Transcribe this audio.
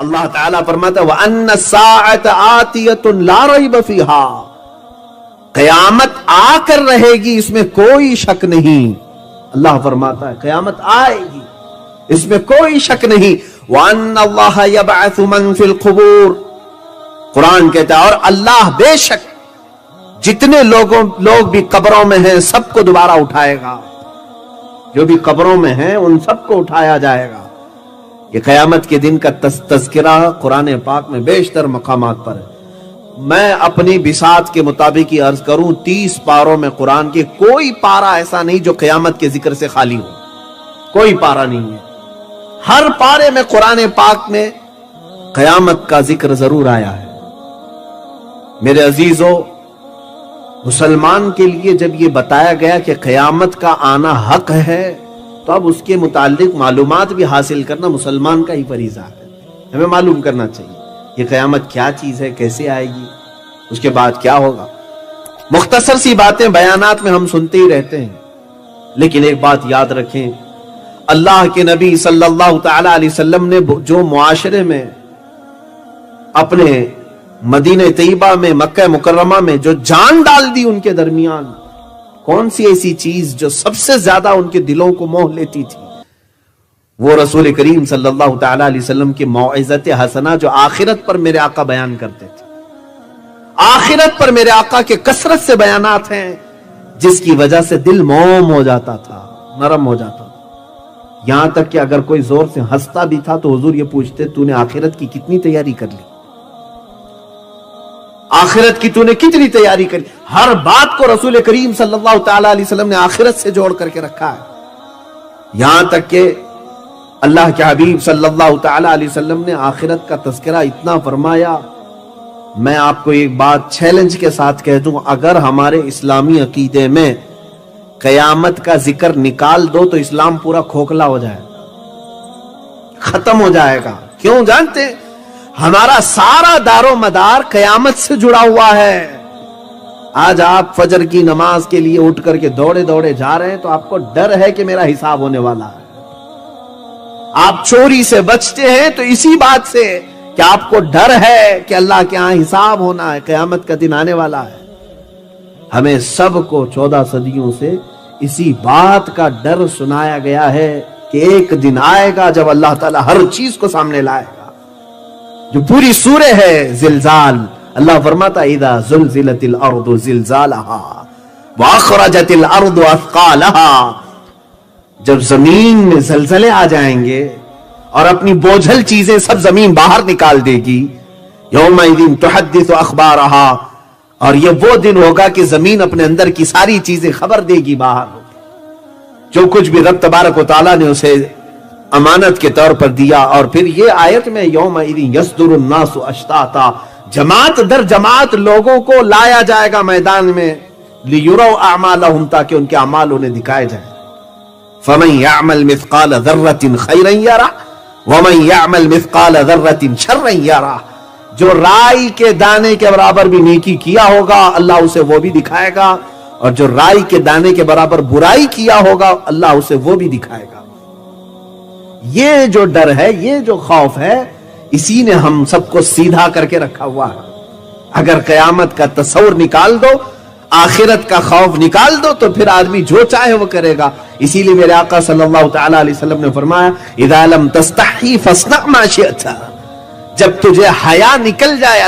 اللہ تعالیٰ فرماتا ہے وَأَنَّ السَّاعَةَ آتِيَةٌ لَا رَيْبَ فِيهَا، قیامت آ کر رہے گی، اس میں کوئی شک نہیں۔ اللہ فرماتا ہے قیامت آئے گی، اس میں کوئی شک نہیں۔ وَأَنَّ اللَّهَ يَبْعَثُ مَن فِي الْقُبُورِ، قرآن کہتا ہے اور اللہ بے شک جتنے لوگ بھی قبروں میں ہیں سب کو دوبارہ اٹھائے گا، جو بھی قبروں میں ہیں ان سب کو اٹھایا جائے گا۔ یہ قیامت کے دن کا تذکرہ قرآن پاک میں بیشتر مقامات پر ہے۔ میں اپنی بساط کے مطابق ہی عرض کروں 30 پاروں میں قرآن کے کوئی پارہ ایسا نہیں جو قیامت کے ذکر سے خالی ہو، کوئی پارہ نہیں ہے۔ ہر پارے میں قرآن پاک میں قیامت کا ذکر ضرور آیا ہے۔ میرے عزیزو، مسلمان کے لیے جب یہ بتایا گیا کہ قیامت کا آنا حق ہے تو اب اس کے متعلق معلومات بھی حاصل کرنا مسلمان کا ہی فریضہ ہے۔ ہمیں معلوم کرنا چاہیے یہ قیامت کیا چیز ہے، کیسے آئے گی، اس کے بعد کیا ہوگا۔ مختصر سی باتیں بیانات میں ہم سنتے ہی رہتے ہیں، لیکن ایک بات یاد رکھیں، اللہ کے نبی صلی اللہ تعالی علیہ وسلم نے جو معاشرے میں اپنے مدینہ طیبہ میں مکہ مکرمہ میں جو جان ڈال دی ان کے درمیان، کون سی ایسی چیز جو سب سے زیادہ ان کے دلوں کو موہ لیتی تھی؟ وہ رسول کریم صلی اللہ تعالی علیہ وسلم کی موعظت حسنہ جو آخرت پر میرے آقا بیان کرتے تھے۔ آخرت پر میرے آقا کے کثرت سے بیانات ہیں جس کی وجہ سے دل موم ہو جاتا تھا، نرم ہو جاتا تھا، یہاں تک کہ اگر کوئی زور سے ہنستا بھی تھا تو حضور یہ پوچھتے تو نے آخرت کی کتنی تیاری کر لی؟ آخرت کی تو نے کتنی تیاری کری؟ ہر بات کو رسول کریم صلی اللہ تعالی علیہ وسلم نے آخرت سے جوڑ کر کے رکھا ہے، یہاں تک کہ اللہ کے حبیب صلی اللہ تعالی علیہ وسلم نے آخرت کا تذکرہ اتنا فرمایا۔ میں آپ کو ایک بات چیلنج کے ساتھ کہہ دوں، اگر ہمارے اسلامی عقیدے میں قیامت کا ذکر نکال دو تو اسلام پورا کھوکھلا ہو جائے گا، ختم ہو جائے گا۔ کیوں جانتے ہیں؟ ہمارا سارا دار و مدار قیامت سے جڑا ہوا ہے۔ آج آپ فجر کی نماز کے لیے اٹھ کر کے دوڑے دوڑے جا رہے ہیں تو آپ کو ڈر ہے کہ میرا حساب ہونے والا ہے۔ آپ چوری سے بچتے ہیں تو اسی بات سے کہ آپ کو ڈر ہے کہ اللہ کے ہاں حساب ہونا ہے، قیامت کا دن آنے والا ہے۔ ہمیں سب کو 14 صدیوں سے اسی بات کا ڈر سنایا گیا ہے کہ ایک دن آئے گا جب اللہ تعالیٰ ہر چیز کو سامنے لائے گا۔ جو پوری سورہ ہے زلزال، اللہ فرماتا اذا زلزلت الارض زلزالها واخرجت الارض اثقالها، جب زمین میں زلزلے آ جائیں گے اور اپنی بوجھل چیزیں سب زمین باہر نکال دے گی، یومئذ تحدث اخبارها، اور یہ وہ دن ہوگا کہ زمین اپنے اندر کی ساری چیزیں خبر دے گی باہر، جو کچھ بھی رب تبارک و تعالیٰ نے اسے امانت کے طور پر دیا۔ اور پھر یہ آیت میں یومئذ یصدر الناس اشتاتا، جماعت در جماعت لوگوں کو لایا جائے گا میدان میں، لیروا اعمالهم، تاکہ ان کے اعمال انہیں دکھائے جائیں۔ فمن يعمل مثقال ذرة خيرا يره ومن يعمل مثقال ذرة شرا يره، جو رائی کے دانے کے برابر بھی نیکی کیا ہوگا اللہ اسے وہ بھی دکھائے گا، اور جو رائی کے دانے کے برابر برائی کیا ہوگا اللہ اسے وہ بھی دکھائے گا۔ یہ جو ڈر ہے، یہ جو خوف ہے، اسی نے ہم سب کو سیدھا کر کے رکھا ہوا ہے۔ اگر قیامت کا تصور نکال دو، آخرت کا خوف نکال دو، تو پھر آدمی جو چاہے وہ کرے گا۔ اسی لیے میرے آقا صلی اللہ تعالی علیہ وسلم نے فرمایا اذا لم تستحی فاصنع ما شئت، جب تجھے حیا نکل جائے